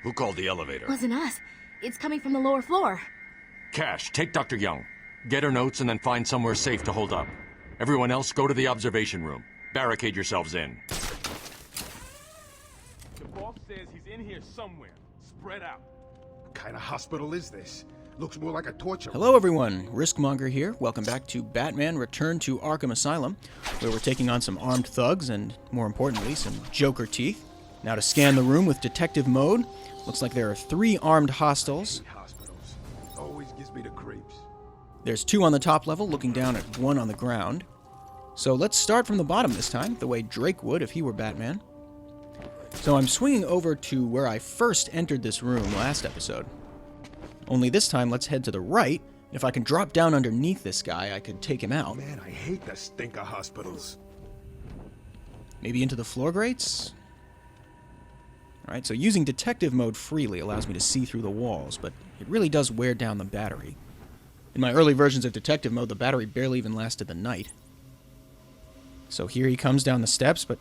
Who called the elevator? Wasn't us. It's coming from the lower floor. Cash, take Dr. Young. Get her notes and then find somewhere safe to hold up. Everyone else, go to the observation room. Barricade yourselves in. The boss says he's in here somewhere. Spread out. What kind of hospital is this? Looks more like a torture. Hello everyone, Riskmonger here. Welcome back to Batman Return to Arkham Asylum, where we're taking on some armed thugs and, more importantly, some Joker teeth. Now to scan the room with detective mode. Looks like there are 3 armed hostiles. Hospitals. Always gives me the creeps. There's 2 on the top level, looking down at 1 on the ground. So let's start from the bottom this time, the way Drake would if he were Batman. So I'm swinging over to where I first entered this room last episode. Only this time, let's head to the right. If I can drop down underneath this guy, I could take him out. Man, I hate the stink of hospitals. Maybe into the floor grates? Alright, so using detective mode freely allows me to see through the walls, but it really does wear down the battery. In my early versions of detective mode, the battery barely even lasted the night. So here he comes down the steps, but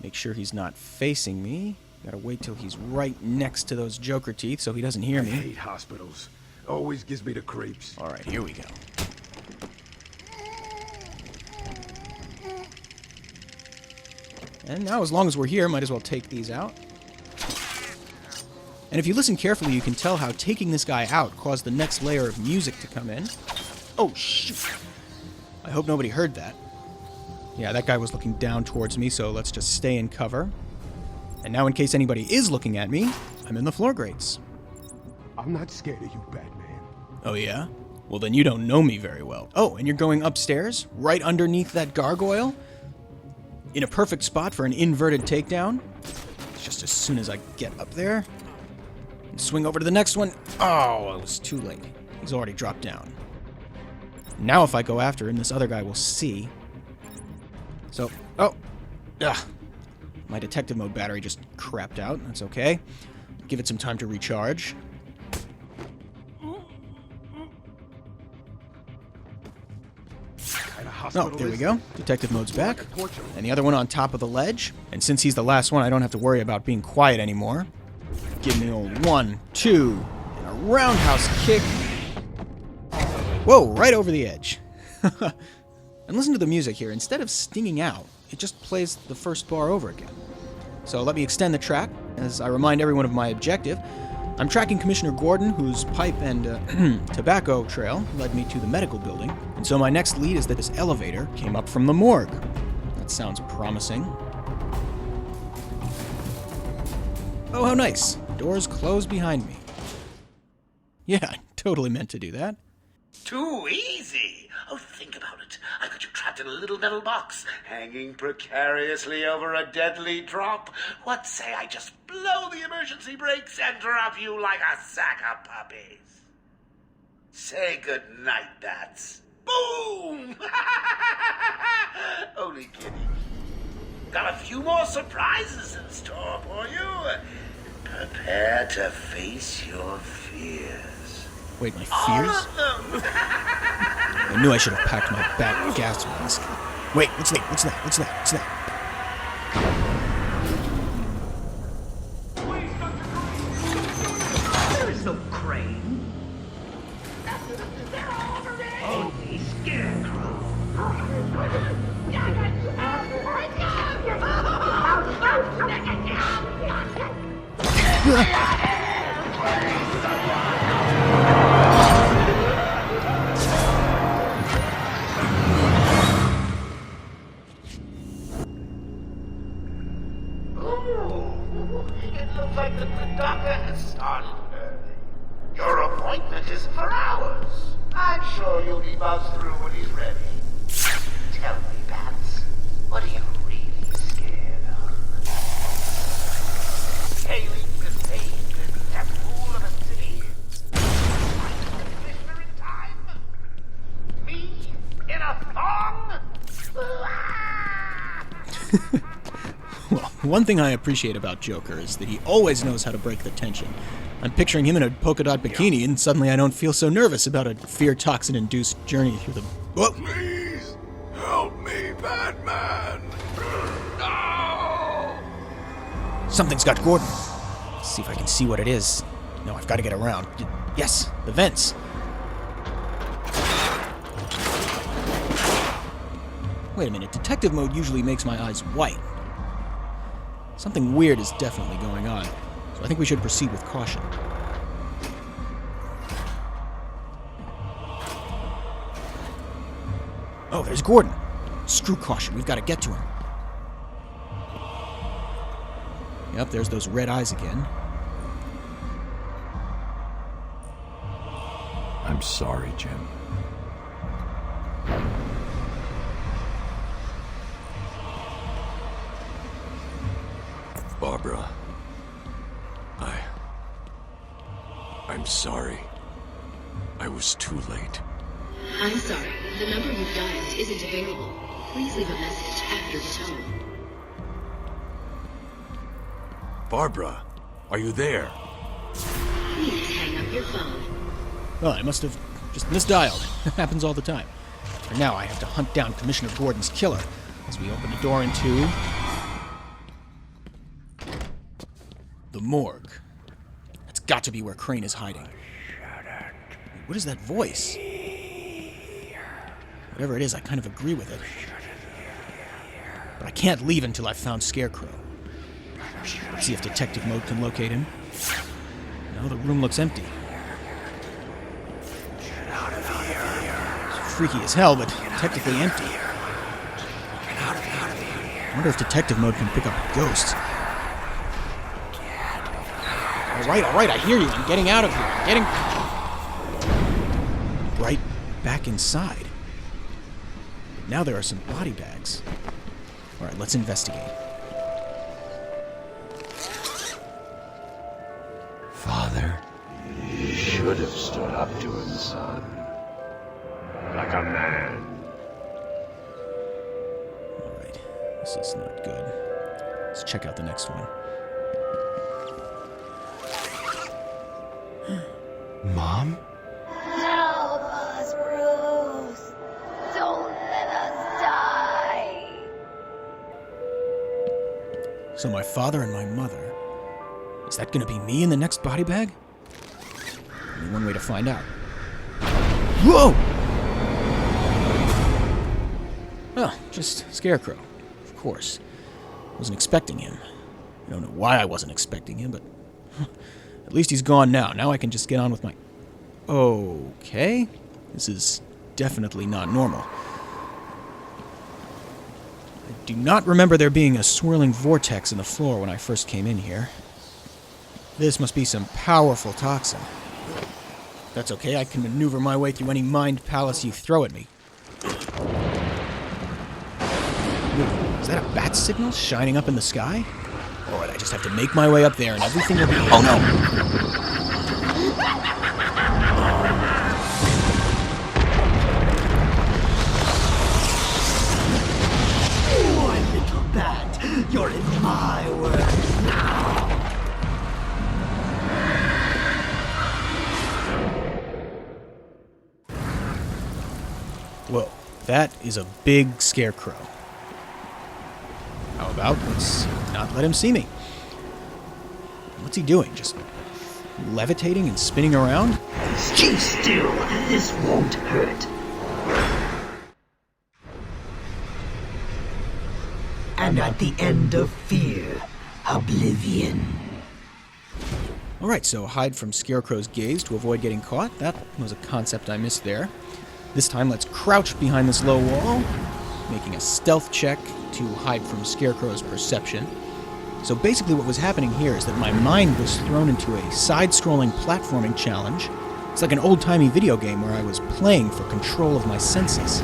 make sure he's not facing me. Gotta wait till he's right next to those Joker teeth so he doesn't hear me. I hate hospitals. Always gives me the creeps. Alright, here we go. And now, as long as we're here, might as well take these out. And if you listen carefully, you can tell how taking this guy out caused the next layer of music to come in. Oh, shoot. I hope nobody heard that. Yeah, that guy was looking down towards me, so let's just stay in cover. And now, in case anybody is looking at me, I'm in the floor grates. I'm not scared of you, Batman. Oh, yeah? Well, then you don't know me very well. Oh, and you're going upstairs? Right underneath that gargoyle? In a perfect spot for an inverted takedown? Just as soon as I get up there. And swing over to the next one. Oh, it was too late. He's already dropped down. Now if I go after him, this other guy will see. So, oh. Ugh. My detective mode battery just crapped out. That's okay. Give it some time to recharge. Oh, there we go. Detective mode's back. And the other one on top of the ledge. And since he's the last one, I don't have to worry about being quiet anymore. Give me an old 1, 2, and a roundhouse kick. Whoa, right over the edge. And listen to the music here. Instead of stinging out, it just plays the first bar over again. So let me extend the track as I remind everyone of my objective. I'm tracking Commissioner Gordon, whose pipe and tobacco trail led me to the medical building. And so my next lead is that this elevator came up from the morgue. That sounds promising. Oh, how nice. Doors closed behind me. Yeah, I totally meant to do that. Too easy. Oh, think about it. I got you trapped in a little metal box, hanging precariously over a deadly drop. What say I just blow the emergency brakes and drop you like a sack of puppies? Say good night, bats. Boom! Only kidding. Got a few more surprises in store for you. Prepare to face your fears. Wait, my All fears? of them. I knew I should have packed my bat gas mask. Wait, what's that? What's that? What's that? What's that? There is no crane. Only scarecrow. It looks like the doctor has started early. Your appointment is for hours. I'm sure you'll be buzzed through when he's ready. Tell me, Bats, what are you really scared of? Hailing the same death pool of a city? Find the commissioner in time? Me in a thong? Well, one thing I appreciate about Joker is that he always knows how to break the tension. I'm picturing him in a polka dot bikini, and suddenly I don't feel so nervous about a fear toxin-induced journey through the... Whoa! Please, help me, Batman. No! Something's got Gordon. Let's see if I can see what it is. No, I've got to get around. Yes, the vents. Wait a minute, detective mode usually makes my eyes white. Something weird is definitely going on, so I think we should proceed with caution. Oh, there's Gordon. Screw caution, we've got to get to him. Yep, there's those red eyes again. I'm sorry, Jim. Barbara. I'm sorry. I was too late. I'm sorry. The number you've dialed isn't available. Please leave a message after the tone. Barbara, are you there? Please hang up your phone. Well, I must have just misdialed. It happens all the time. For now, I have to hunt down Commissioner Gordon's killer as we open the door into the morgue. That's got to be where Crane is hiding. What is that voice? Whatever it is, I kind of agree with it. But I can't leave until I've found Scarecrow. Let's see if detective mode can locate him. No, the room looks empty. It's freaky as hell, but technically empty. I wonder if detective mode can pick up ghosts. All right, I hear you. I'm getting out of here. I'm getting right back inside. Now there are some body bags. All right, let's investigate. Father. You should have stood up to him, son. Like a man. All right, this is not good. Let's check out the next one. Mom? Help us, Bruce. Don't let us die. So my father and my mother. Is that going to be me in the next body bag? Only one way to find out. Whoa! Oh, just Scarecrow. Of course. Wasn't expecting him. I don't know why I wasn't expecting him, but at least he's gone now. Now I can just get on with my... Okay. This is definitely not normal. I do not remember there being a swirling vortex in the floor when I first came in here. This must be some powerful toxin. That's okay, I can maneuver my way through any mind palace you throw at me. Wait, is that a bat signal shining up in the sky? Alright, I just have to make my way up there and everything will be... Oh no! Poor little bat. You're in my world now. Whoa, that is a big Scarecrow. How about let's not let him see me? What's he doing? Just levitating and spinning around? Keep still. This won't hurt. And at the end of fear, oblivion. Alright, so hide from Scarecrow's gaze to avoid getting caught. That was a concept I missed there. This time, let's crouch behind this low wall, making a stealth check to hide from Scarecrow's perception. So basically what was happening here is that my mind was thrown into a side-scrolling platforming challenge. It's like an old-timey video game where I was playing for control of my senses.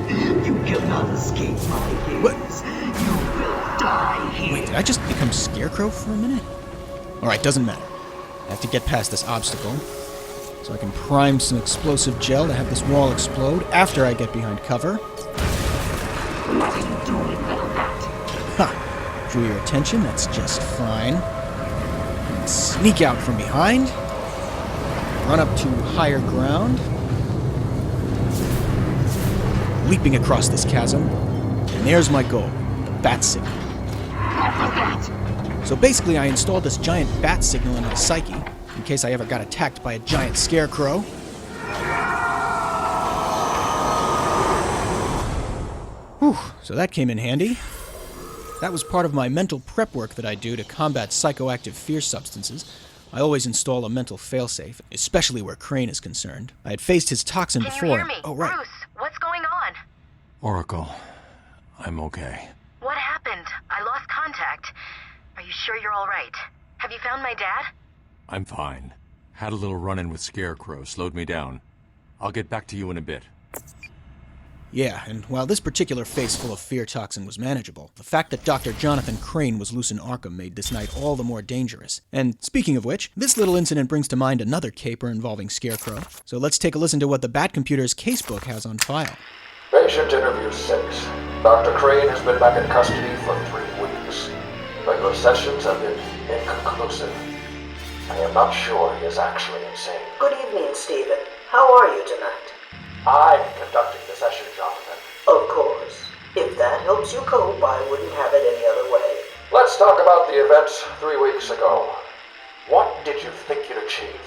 You cannot escape my gaze. What? You will die here. Wait, did I just become Scarecrow for a minute? Alright, doesn't matter. I have to get past this obstacle. So I can prime some explosive gel to have this wall explode after I get behind cover. What are you doing, little bat? Ha! Drew your attention, that's just fine. Sneak out from behind. Run up to higher ground. Leaping across this chasm. And there's my goal, the bat signal. So basically, I installed this giant bat signal in my psyche, in case I ever got attacked by a giant scarecrow. Whew, so that came in handy. That was part of my mental prep work that I do to combat psychoactive fear substances. I always install a mental failsafe, especially where Crane is concerned. I had faced his toxin before. Can you hear me? Oh, right. Bruce, what's going on? Oracle, I'm okay. What happened? I lost contact. Are you sure you're all right? Have you found my dad? I'm fine. Had a little run-in with Scarecrow, slowed me down. I'll get back to you in a bit. Yeah, and while this particular face full of fear toxin was manageable, the fact that Dr. Jonathan Crane was loose in Arkham made this night all the more dangerous. And speaking of which, this little incident brings to mind another caper involving Scarecrow. So let's take a listen to what the Batcomputer's casebook has on file. Patient interview 6. Dr. Crane has been back in custody for 3 weeks. Regular sessions have been inconclusive. I am not sure he is actually insane. Good evening, Stephen. How are you tonight? I'm conducting the session, Jonathan. Of course. If that helps you cope, I wouldn't have it any other way. Let's talk about the events 3 weeks ago. What did you think you'd achieve?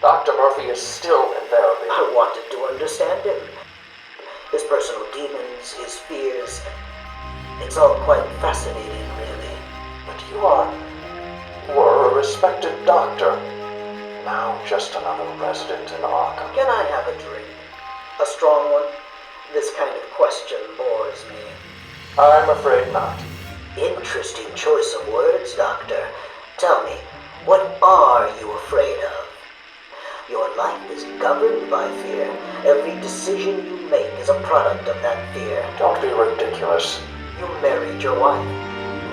Dr. Murphy is still in therapy. I wanted to understand him. His personal demons, his fears. It's all quite fascinating, really. But you were a respected doctor. Now just another resident in Arkham. Can I have a drink? A strong one? This kind of question bores me. I'm afraid not. Interesting choice of words, Doctor. Tell me, what are you afraid of? Your life is governed by fear. Every decision you make is a product of that fear. Don't be ridiculous. You married your wife,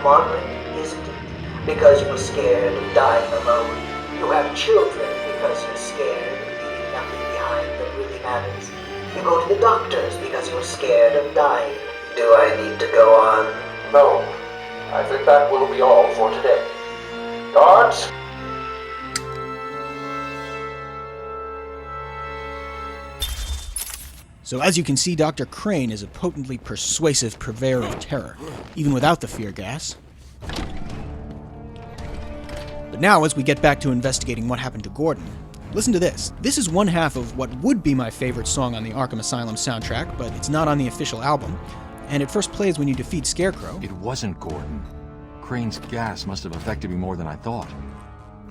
Margaret, isn't it? Because you were scared of dying alone. You have children because you're scared of leaving nothing behind that really matters. You go to the doctors because you're scared of dying. Do I need to go on? No. I think that will be all for today. Guards? So as you can see, Dr. Crane is a potently persuasive purveyor of terror, even without the fear gas. But now, as we get back to investigating what happened to Gordon, listen to this. This is one half of what would be my favorite song on the Arkham Asylum soundtrack, but it's not on the official album, and it first plays when you defeat Scarecrow. It wasn't Gordon. Crane's gas must have affected me more than I thought.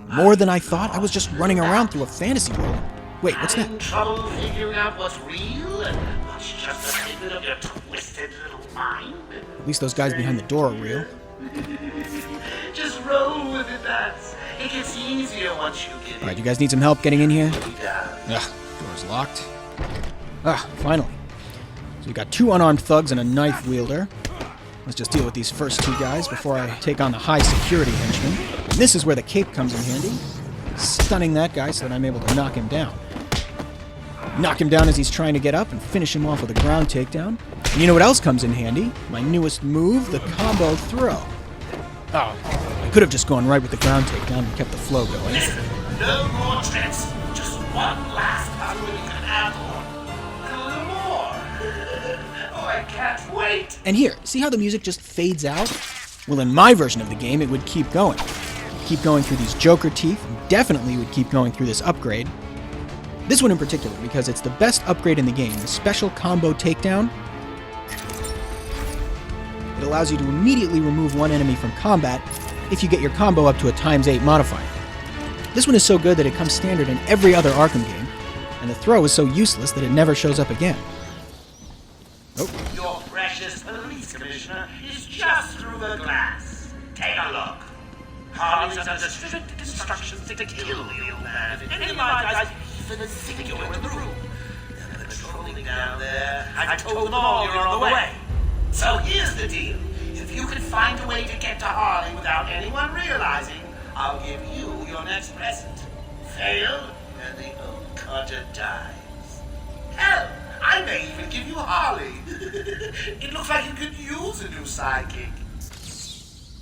More than I thought? I was just running around through a fantasy world. Wait, what's that? Having trouble figuring out what's real and what's just a figment of your twisted little mind? At least those guys behind the door are real. Just roll with it, Bats. It gets easier once you get in. Alright, you guys need some help getting in here? Yeah. Ugh, door's locked. Finally. So we got 2 unarmed thugs and a knife wielder. Let's just deal with these first 2 guys before I take on the high security henchman. And this is where the cape comes in handy. Stunning that guy so that I'm able to knock him down. Knock him down as he's trying to get up and finish him off with a ground takedown. And you know what else comes in handy? My newest move, the combo throw. Oh, I could have just gone right with the ground takedown and kept the flow going. Listen, no more tricks. Just one last battle and you can have one. And a little more. Oh, I can't wait. And here, see how the music just fades out? Well, in my version of the game, it would keep going. Keep going through these Joker teeth, and definitely would keep going through this upgrade. This one in particular, because it's the best upgrade in the game, the special combo takedown. It allows you to immediately remove one enemy from combat if you get your combo up to a ×8 modifier. This one is so good that it comes standard in every other Arkham game, and the throw is so useless that it never shows up again. Oh. Your precious police commissioner is just through the glass. Take a look. Harley's under strict instructions to kill the old man if any of my guys even think you're in the room. They're patrolling down there. I've told them all you're on the way. So here's the deal. If you can find a way to get to Harley without anyone realizing, I'll give you your next present. Fail, and the old Carter dies. Hell, I may even give you Harley. It looks like you could use a new sidekick.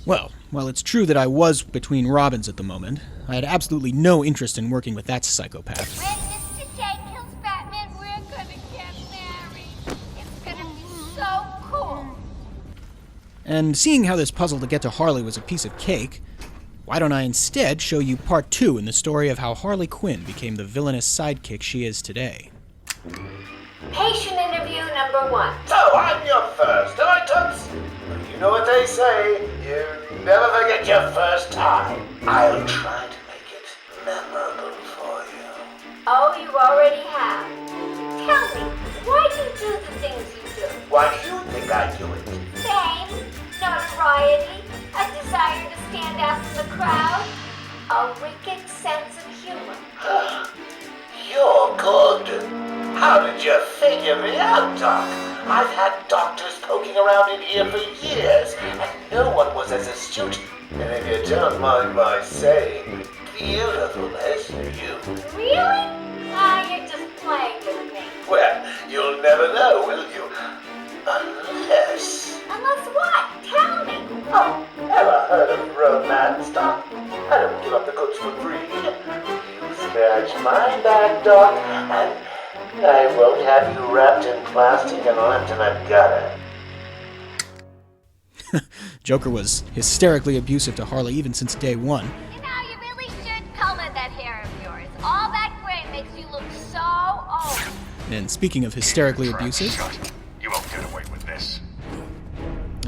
Well, while it's true that I was between Robins at the moment, I had absolutely no interest in working with that psychopath. When Mr. J kills Batman, we're gonna get married. It's gonna be so cool. And seeing how this puzzle to get to Harley was a piece of cake, why don't I instead show you part 2 in the story of how Harley Quinn became the villainous sidekick she is today. Patient interview number 1. So, I'm your first, am I, Toots? You know what they say, you never forget your first time. I'll try to make it memorable for you. Oh, you already have. Tell me, why do you do the things you do? Why do you think I do it? Fame, notoriety, a desire to stand out from the crowd, a wicked sense of humor. You're good. How did you figure me out, Doc? I've had doctors poking around in here for years, and no one was as astute, and if you don't mind my saying, beautiful as you. Really? You're just playing with me. Well, you'll never know, will you? Unless... Unless what? Tell me. Oh, ever heard of romance, Doc? I don't give up the goods for free. You scratch my back, Doc, and I won't have you wrapped in plastic and left in a gutter. Joker was hysterically abusive to Harley even since day one. You know, you really should color that hair of yours. All that gray makes you look so old. And speaking of hysterically abusive... You won't get away with this.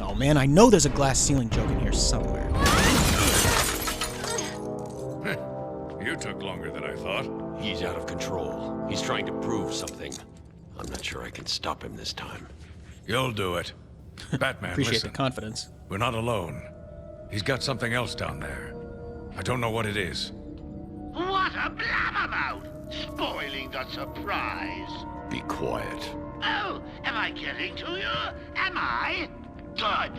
Oh man, I know there's a glass ceiling joke in here somewhere. You took longer than I thought. He's out of control. He's trying to prove something. I'm not sure I can stop him this time. You'll do it. Batman, Appreciate listen. the confidence. We're not alone. He's got something else down there. I don't know what it is. What a blabbermouth! Spoiling the surprise. Be quiet. Oh, am I getting to you? Am I? Good.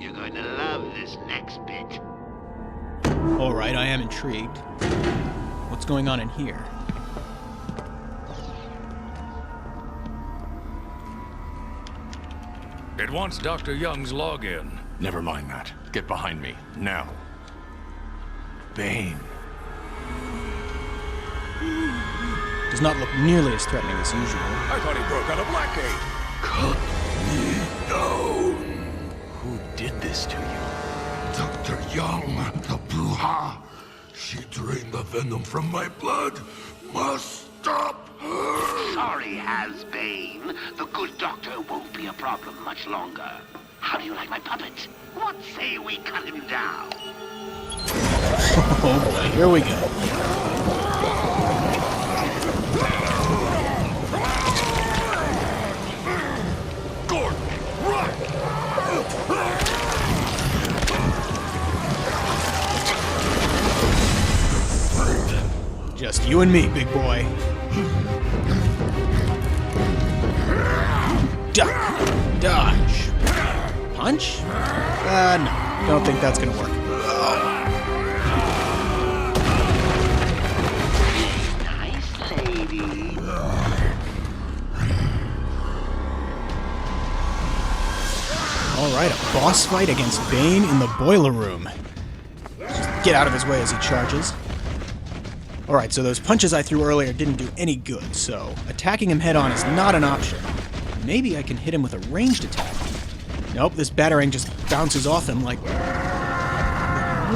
You're going to love this next bit. Alright, I am intrigued. What's going on in here? It wants Dr. Young's login. Never mind that. Get behind me, now. Bane. Does not look nearly as threatening as usual. I thought he broke out of Blackgate. Cut me down. Who did this to you? Dr. Young, the Bruja. She drained the venom from my blood. Must stop her. Sorry, Has-Bane. The good doctor won't be a problem much longer. How do you like my puppet? What say we cut him down? Oh boy, here we go. Just you and me, big boy. Duck. Dodge. Punch? No. Don't think that's gonna work. Nice lady. Alright, a boss fight against Bane in the boiler room. Just get out of his way as he charges. Alright, so those punches I threw earlier didn't do any good, so attacking him head-on is not an option. Maybe I can hit him with a ranged attack. Nope, this batarang just bounces off him like...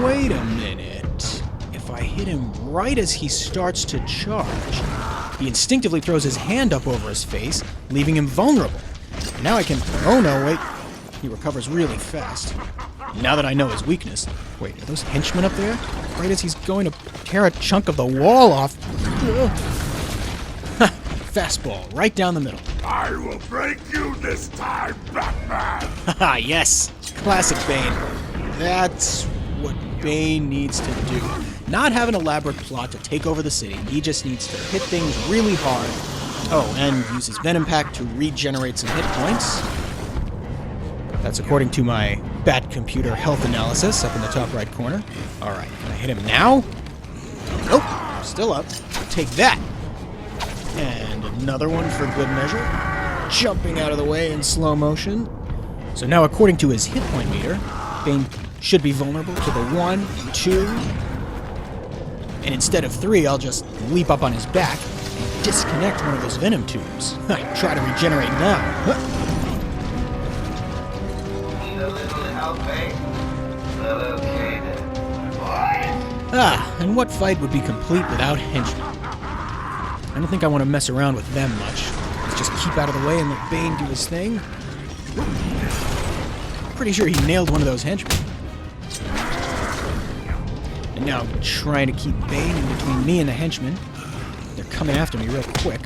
Wait a minute. If I hit him right as he starts to charge, he instinctively throws his hand up over his face, leaving him vulnerable. Now I can... Oh no, wait. He recovers really fast. Now that I know his weakness... Wait, are those henchmen up there? Right as he's going to tear a chunk of the wall off... Fastball, right down the middle. I will break you this time, Batman! Haha, yes! Classic Bane. That's what Bane needs to do. Not have an elaborate plot to take over the city. He just needs to hit things really hard. Oh, and use his Venom Pack to regenerate some hit points. That's according to my Bat Computer health analysis up in the top right corner. Alright, can I hit him now? Nope, still up. Take that! And another one for good measure. Jumping out of the way in slow motion. So now, according to his hit point meter, Bane should be vulnerable to the 1, 2, and instead of 3, I'll just leap up on his back and disconnect one of those Venom tubes. Try to regenerate now. Need a little help, eh? Well, okay then. And what fight would be complete without henchmen? I don't think I want to mess around with them much. Let's just keep out of the way and let Bane do his thing. Pretty sure he nailed one of those henchmen. And now I'm trying to keep Bane in between me and the henchmen. They're coming after me real quick.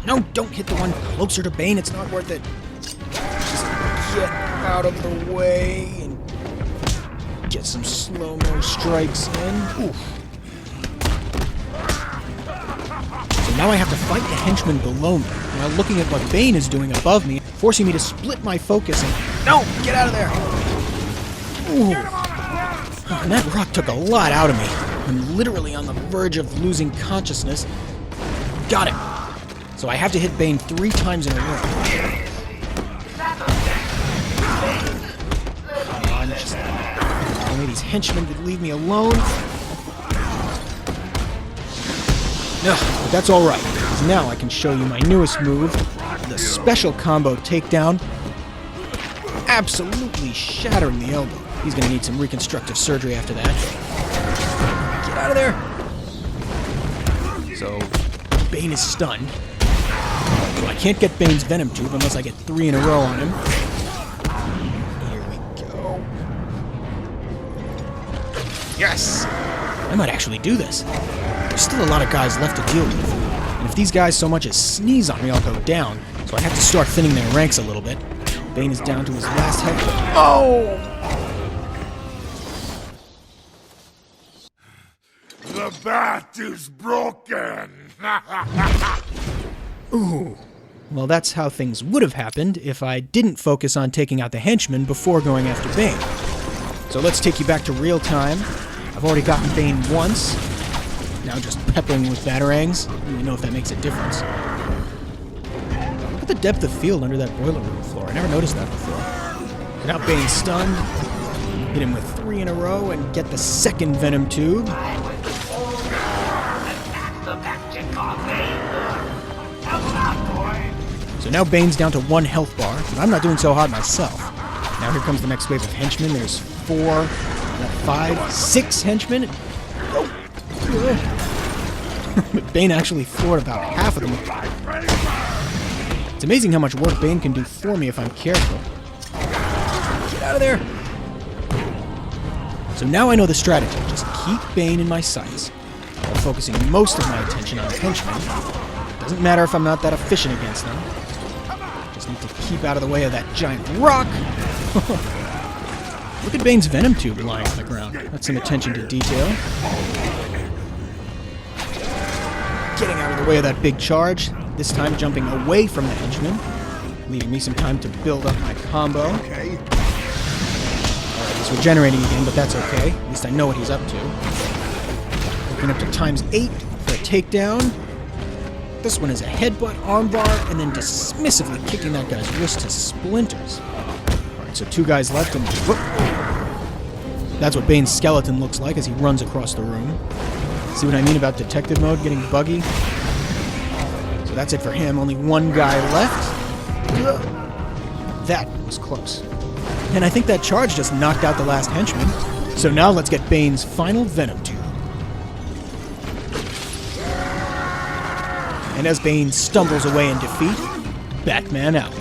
No, don't hit the one closer to Bane. It's not worth it. Just get out of the way and get some slow-mo strikes in. Oof. So now I have to fight the henchman below me, while looking at what Bane is doing above me, forcing me to split my focus and... No! Get out of there! Ooh. And that rock took a lot out of me. I'm literally on the verge of losing consciousness. Got it! So I have to hit Bane 3 times in a row. Come on, just tell me these henchmen would leave me alone. No, but that's alright, because now I can show you my newest move, the special combo takedown. Absolutely shattering the elbow. He's gonna need some reconstructive surgery after that. Get out of there! So, Bane is stunned. So I can't get Bane's Venom Tube unless I get 3 in a row on him. Here we go. Yes! I might actually do this. There's still a lot of guys left to deal with. And if these guys so much as sneeze on me, I'll go down. So I have to start thinning their ranks a little bit. Bane is down to his last health. Oh! The bat is broken! Ooh. Well, that's how things would have happened if I didn't focus on taking out the henchmen before going after Bane. So let's take you back to real time. I've already gotten Bane once. Now just peppering with batarangs. I don't even know if that makes a difference. Look at the depth of field under that boiler room floor. I never noticed that before. Now Bane's stunned. Hit him with 3 in a row and get the second Venom Tube. So now Bane's down to 1 health bar, but I'm not doing so hot myself. Now here comes the next wave of henchmen. There's 4, 5, 6 henchmen. But Bane actually floored about half of them. It's amazing how much work Bane can do for me if I'm careful. Get out of there! So now I know the strategy. Just keep Bane in my sights, while focusing most of my attention on henchmen. Doesn't matter if I'm not that efficient against them. Just need to keep out of the way of that giant rock. Look at Bane's Venom Tube lying on the ground. That's some attention to detail. Getting out of the way of that big charge. This time jumping away from the henchman, leaving me some time to build up my combo. Okay. Alright, he's regenerating again, but that's okay. At least I know what he's up to. Working up to ×8 for a takedown. This one is a headbutt, armbar, and then dismissively kicking that guy's wrist to splinters. Alright, so 2 guys left, and whoop. That's what Bane's skeleton looks like as he runs across the room. See what I mean about detective mode getting buggy? So that's it for him. Only 1 guy left. That was close. And I think that charge just knocked out the last henchman. So now let's get Bane's final Venom Tube. And as Bane stumbles away in defeat, Batman out.